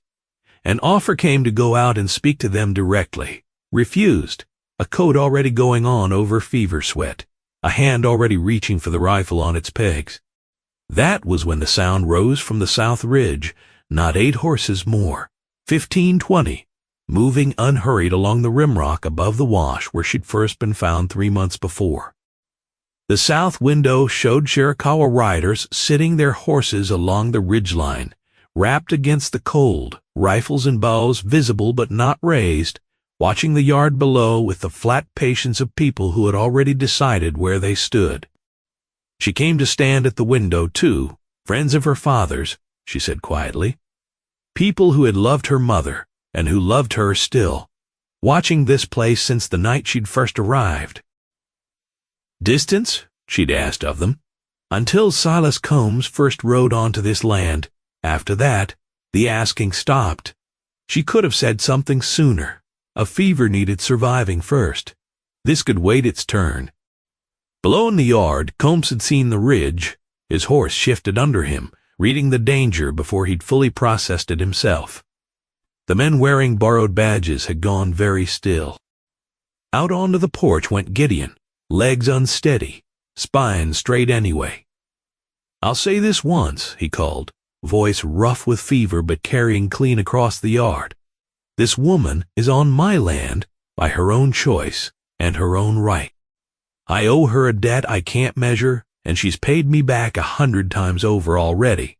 An offer came to go out and speak to them directly. Refused, a coat already going on over fever sweat, a hand already reaching for the rifle on its pegs. That was when the sound rose from the south ridge, not 8 horses more, 15, 20, moving unhurried along the rimrock above the wash where she'd first been found 3 months before. The south window showed Chiricahua riders sitting their horses along the ridgeline, wrapped against the cold, rifles and bows visible but not raised, watching the yard below with the flat patience of people who had already decided where they stood. She came to stand at the window, too, friends of her father's, she said quietly. People who had loved her mother, and who loved her still, watching this place since the night she'd first arrived. Distance, she'd asked of them, until Silas Combs first rode onto this land. After that, the asking stopped. She could have said something sooner. A fever needed surviving first. This could wait its turn. Below in the yard, Combs had seen the ridge. His horse shifted under him, reading the danger before he'd fully processed it himself. The men wearing borrowed badges had gone very still. Out onto the porch went Gideon, legs unsteady, spine straight anyway. "I'll say this once," he called, voice rough with fever but carrying clean across the yard. "This woman is on my land by her own choice and her own right. I owe her a debt I can't measure, and she's paid me back 100 times over already.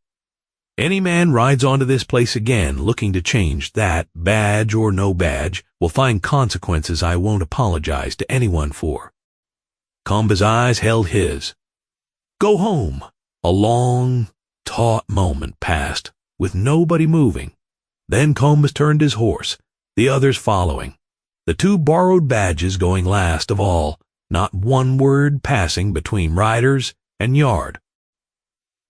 Any man rides onto this place again looking to change that, badge or no badge, will find consequences I won't apologize to anyone for." Combs' eyes held his. "Go home." A long, taut moment passed, with nobody moving. Then Combs turned his horse, the others following. The 2 borrowed badges going last of all, not one word passing between riders and yard.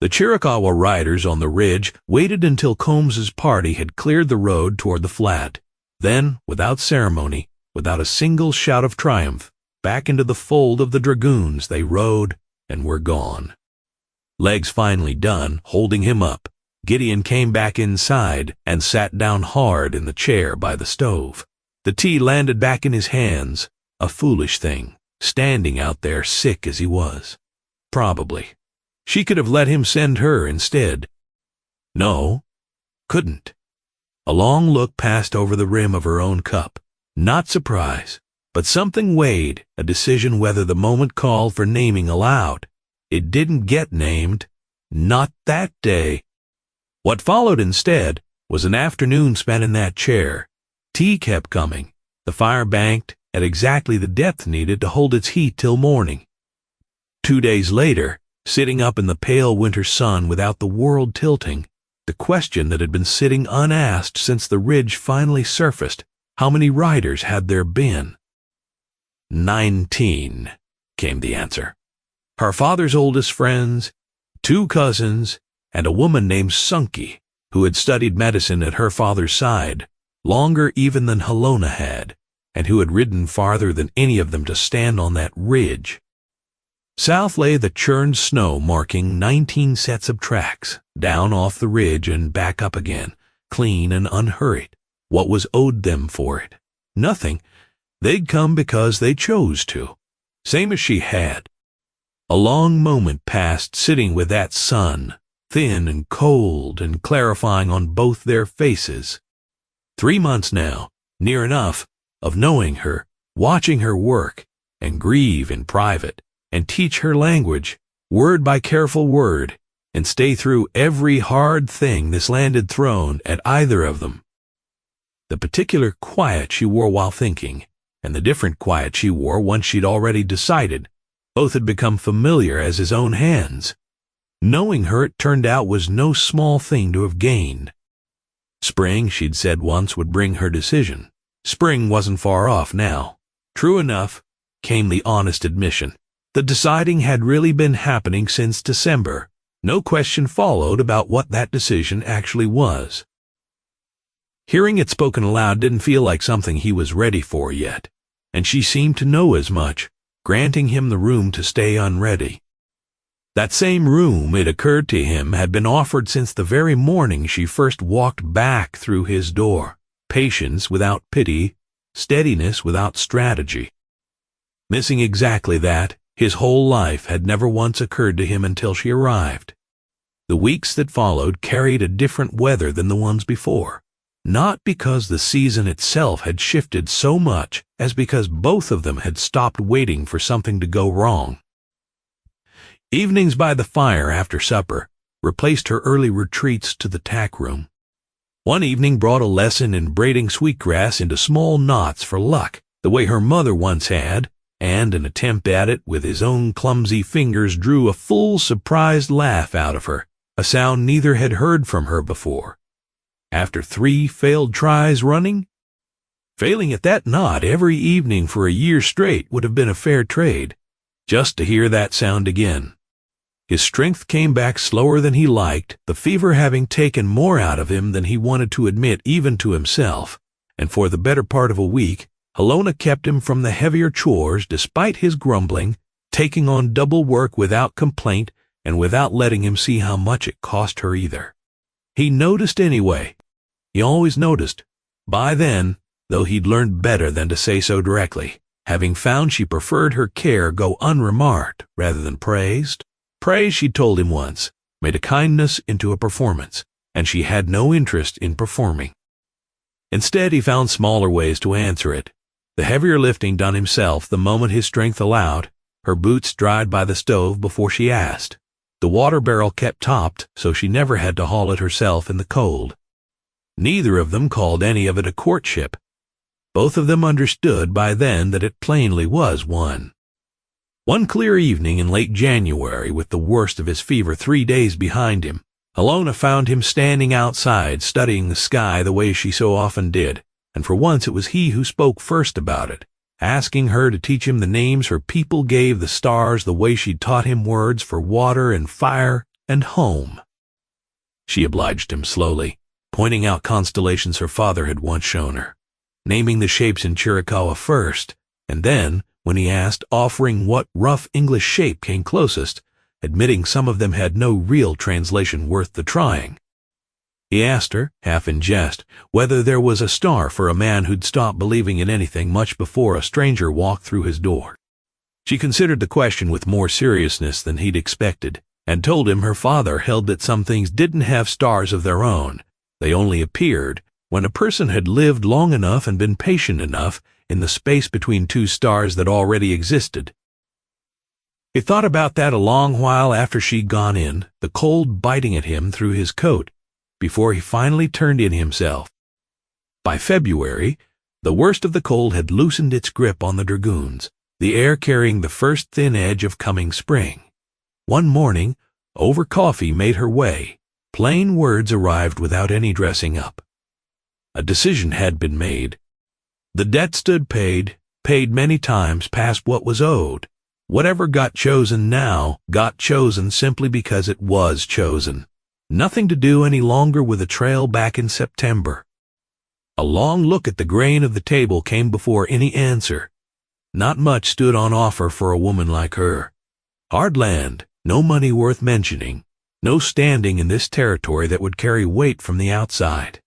The Chiricahua riders on the ridge waited until Combs's party had cleared the road toward the flat. Then, without ceremony, without a single shout of triumph, back into the fold of the dragoons they rode and were gone. Legs finally done, holding him up, Gideon came back inside and sat down hard in the chair by the stove. The tea landed back in his hands, a foolish thing, standing out there sick as he was. Probably. She could have let him send her instead. No, couldn't. A long look passed over the rim of her own cup. Not surprise, but something weighed, a decision whether the moment called for naming aloud. It didn't get named. Not that day. What followed instead was an afternoon spent in that chair. Tea kept coming, the fire banked at exactly the depth needed to hold its heat till morning. 2 days later, sitting up in the pale winter sun without the world tilting, the question that had been sitting unasked since the ridge finally surfaced, how many riders had there been? 19, came the answer. Her father's oldest friends, 2 cousins, and a woman named Sunky, who had studied medicine at her father's side, longer even than Halona had, and who had ridden farther than any of them to stand on that ridge. South lay the churned snow marking 19 sets of tracks, down off the ridge and back up again, clean and unhurried. What was owed them for it? Nothing. They'd come because they chose to, same as she had. A long moment passed sitting with that sun, thin and cold and clarifying on both their faces. 3 months now, near enough, of knowing her, watching her work, and grieve in private, and teach her language, word by careful word, and stay through every hard thing this land had thrown at either of them. The particular quiet she wore while thinking, and the different quiet she wore once she'd already decided, both had become familiar as his own hands. Knowing her, it turned out, was no small thing to have gained. Spring, she'd said once, would bring her decision. Spring wasn't far off now. True enough, came the honest admission. The deciding had really been happening since December. No question followed about what that decision actually was. Hearing it spoken aloud didn't feel like something he was ready for yet, and she seemed to know as much, granting him the room to stay unready. That same room, it occurred to him, had been offered since the very morning she first walked back through his door. Patience without pity, steadiness without strategy. Missing exactly that, his whole life had never once occurred to him until she arrived. The weeks that followed carried a different weather than the ones before, not because the season itself had shifted so much as because both of them had stopped waiting for something to go wrong. Evenings by the fire after supper replaced her early retreats to the tack room. One evening brought a lesson in braiding sweetgrass into small knots for luck, the way her mother once had, and an attempt at it with his own clumsy fingers drew a full, surprised laugh out of her, a sound neither had heard from her before. After 3 failed tries running? Failing at that knot every evening for a year straight would have been a fair trade, just to hear that sound again. His strength came back slower than he liked, the fever having taken more out of him than he wanted to admit even to himself, and for the better part of a week, Halona kept him from the heavier chores despite his grumbling, taking on double work without complaint and without letting him see how much it cost her either. He noticed anyway. He always noticed. By then, though he'd learned better than to say so directly, having found she preferred her care go unremarked rather than praised. Praise, she told him once, made a kindness into a performance, and she had no interest in performing. Instead, he found smaller ways to answer it. The heavier lifting done himself the moment his strength allowed, her boots dried by the stove before she asked. The water barrel kept topped, so she never had to haul it herself in the cold. Neither of them called any of it a courtship. Both of them understood by then that it plainly was one. One clear evening in late January, with the worst of his fever 3 days behind him, Halona found him standing outside studying the sky the way she so often did, and for once it was he who spoke first about it, asking her to teach him the names her people gave the stars the way she'd taught him words for water and fire and home. She obliged him slowly, pointing out constellations her father had once shown her, naming the shapes in Chiricahua first, and then, when he asked, offering what rough English shape came closest, admitting some of them had no real translation worth the trying. He asked her, half in jest, whether there was a star for a man who'd stopped believing in anything much before a stranger walked through his door. She considered the question with more seriousness than he'd expected, and told him her father held that some things didn't have stars of their own. They only appeared when a person had lived long enough and been patient enough in the space between 2 stars that already existed. He thought about that a long while after she'd gone in, the cold biting at him through his coat, before he finally turned in himself. By February, the worst of the cold had loosened its grip on the dragoons, the air carrying the first thin edge of coming spring. One morning, over coffee made her way. Plain words arrived without any dressing up. A decision had been made. The debt stood paid many times past what was owed. Whatever got chosen now got chosen simply because it was chosen. Nothing to do any longer with a trail back in September. A long look at the grain of the table came before any answer. Not much stood on offer for a woman like her. Hard land, no money worth mentioning, no standing in this territory that would carry weight from the outside.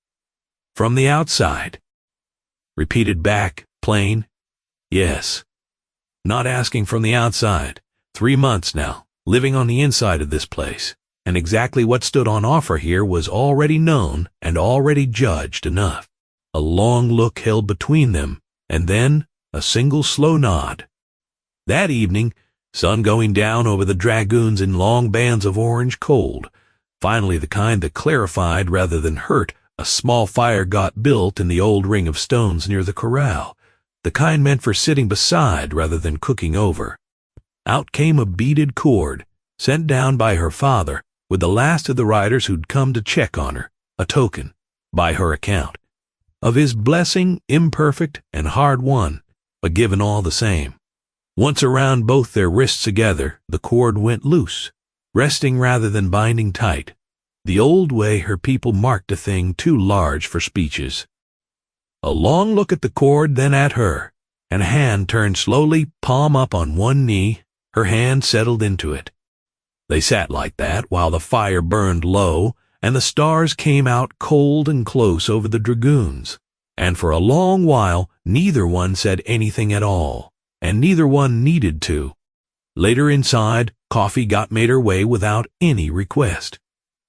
From the outside. Repeated back, plain, yes. Not asking from the outside. 3 months now, living on the inside of this place, and exactly what stood on offer here was already known and already judged enough. a long look held between them, and then a single slow nod. That evening, sun going down over the dragoons in long bands of orange cold, finally the kind that clarified rather than hurt. A small fire got built in the old ring of stones near the corral, the kind meant for sitting beside rather than cooking over. Out came a beaded cord, sent down by her father, with the last of the riders who'd come to check on her, a token, by her account, of his blessing, imperfect and hard-won, but given all the same. Once around both their wrists together, the cord went loose, resting rather than binding tight, the old way her people marked a thing too large for speeches. A long look at the cord, then at her, and a hand turned slowly, palm up on one knee, her hand settled into it. They sat like that while the fire burned low, and the stars came out cold and close over the dragoons, and for a long while neither one said anything at all, and neither one needed to. Later inside, coffee got made her way without any request.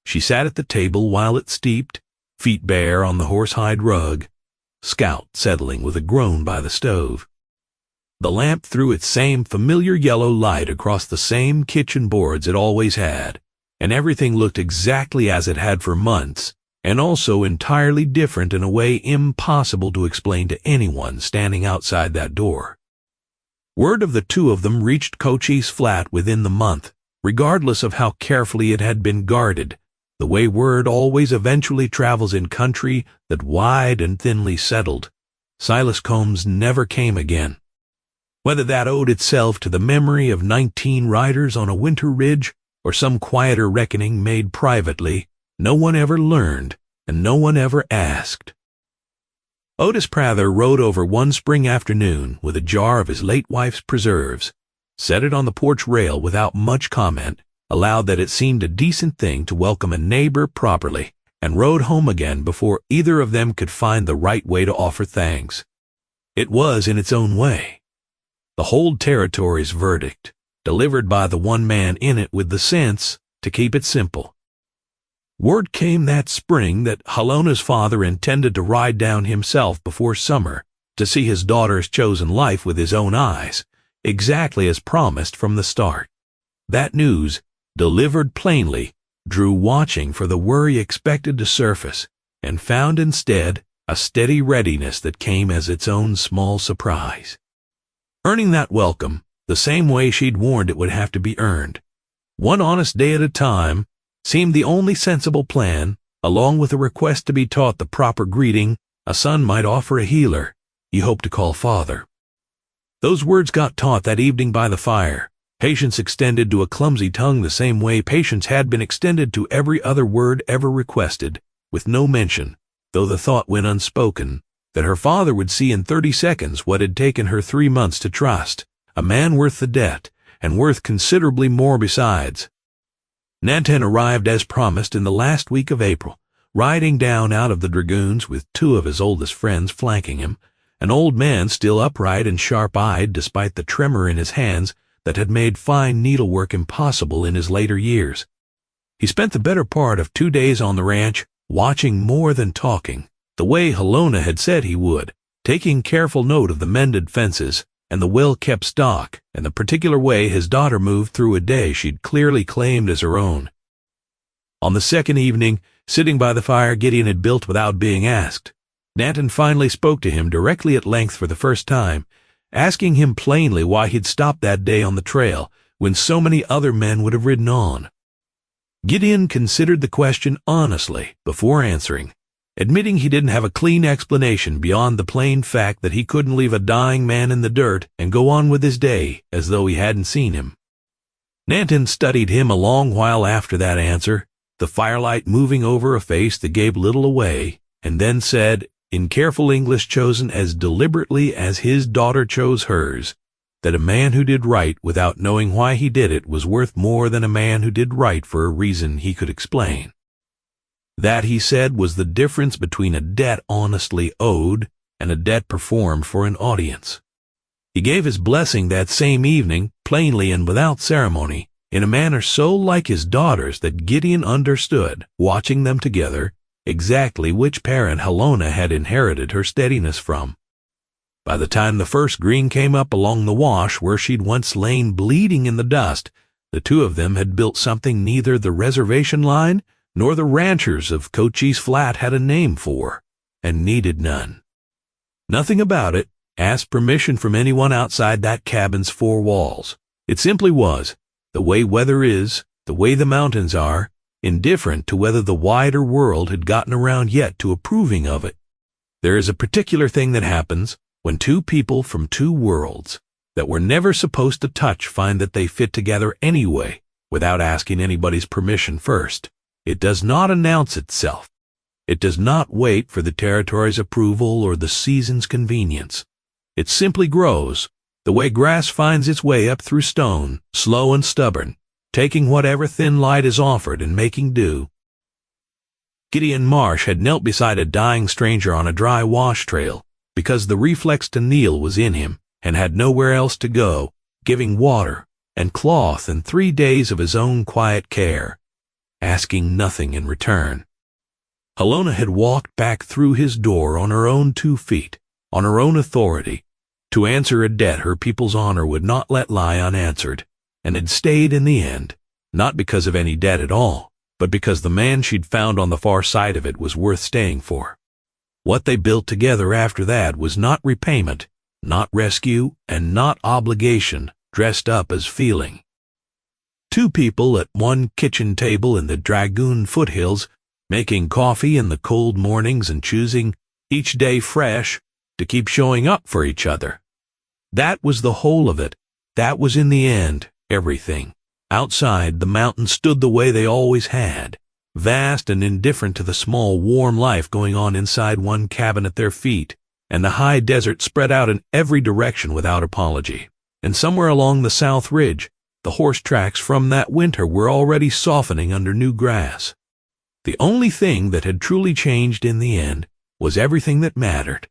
She sat at the table while it steeped, feet bare on the horsehide rug, Scout settling with a groan by the stove. The lamp threw its same familiar yellow light across the same kitchen boards it always had, and everything looked exactly as it had for months, and also entirely different in a way impossible to explain to anyone standing outside that door. Word of the two of them reached Cochise Flat within the month, regardless of how carefully it had been guarded, the way word always eventually travels in country that wide and thinly settled. Silas Combs never came again. Whether that owed itself to the memory of 19 riders on a winter ridge or some quieter reckoning made privately, no one ever learned, and no one ever asked. Otis Prather rode over one spring afternoon with a jar of his late wife's preserves, set it on the porch rail without much comment, allowed that it seemed a decent thing to welcome a neighbor properly, and rode home again before either of them could find the right way to offer thanks. It was in its own way the whole territory's verdict, delivered by the one man in it with the sense to keep it simple. Word came that spring that Halona's father intended to ride down himself before summer to see his daughter's chosen life with his own eyes, exactly as promised from the start. That news, delivered plainly, drew watching for the worry expected to surface, and found instead a steady readiness that came as its own small surprise. Earning that welcome, the same way she'd warned it would have to be earned, one honest day at a time, seemed the only sensible plan, along with a request to be taught the proper greeting a son might offer a healer he hoped to call father. Those words got taught that evening by the fire, patience extended to a clumsy tongue the same way patience had been extended to every other word ever requested, with no mention, though the thought went unspoken, that her father would see in 30 seconds what had taken her 3 months to trust, a man worth the debt, and worth considerably more besides. Nanten arrived as promised in the last week of April, riding down out of the dragoons with 2 of his oldest friends flanking him, an old man still upright and sharp-eyed despite the tremor in his hands that had made fine needlework impossible in his later years. He spent the better part of 2 days on the ranch, watching more than talking, the way Halona had said he would, taking careful note of the mended fences and the well-kept stock and the particular way his daughter moved through a day she'd clearly claimed as her own. On the second evening, sitting by the fire Gideon had built without being asked, Nanten finally spoke to him directly at length for the first time, asking him plainly why he'd stopped that day on the trail when so many other men would have ridden on. Gideon considered the question honestly before answering, admitting he didn't have a clean explanation beyond the plain fact that he couldn't leave a dying man in the dirt and go on with his day as though he hadn't seen him. Nanten studied him a long while after that answer, the firelight moving over a face that gave little away, and then said, in careful English chosen as deliberately as his daughter chose hers, that a man who did right without knowing why he did it was worth more than a man who did right for a reason he could explain. That, he said, was the difference between a debt honestly owed and a debt performed for an audience. He gave his blessing that same evening, plainly and without ceremony, in a manner so like his daughter's that Gideon understood, watching them together, exactly which parent Halona had inherited her steadiness from. By the time the first green came up along the wash where she'd once lain bleeding in the dust, the two of them had built something neither the reservation line nor the ranchers of Cochise Flat had a name for, and needed none. Nothing about it asked permission from anyone outside that cabin's four walls. It simply was, the way weather is, the way the mountains are, indifferent to whether the wider world had gotten around yet to approving of it. There is a particular thing that happens when two people from two worlds that were never supposed to touch find that they fit together anyway, without asking anybody's permission first. It does not announce itself. It does not wait for the territory's approval or the season's convenience. It simply grows, the way grass finds its way up through stone, slow and stubborn, taking whatever thin light is offered and making do. Gideon Marsh had knelt beside a dying stranger on a dry wash trail because the reflex to kneel was in him and had nowhere else to go, giving water and cloth and 3 days of his own quiet care, asking nothing in return. Halona had walked back through his door on her own 2 feet, on her own authority, to answer a debt her people's honor would not let lie unanswered, and had stayed in the end, not because of any debt at all, but because the man she'd found on the far side of it was worth staying for. What they built together after that was not repayment, not rescue, and not obligation dressed up as feeling. 2 people at one kitchen table in the Dragoon foothills, making coffee in the cold mornings and choosing, each day fresh, to keep showing up for each other. That was the whole of it. That was in the end everything. Outside, the mountains stood the way they always had, vast and indifferent to the small, warm life going on inside one cabin at their feet, and the high desert spread out in every direction without apology. And somewhere along the south ridge, the horse tracks from that winter were already softening under new grass. The only thing that had truly changed in the end was everything that mattered.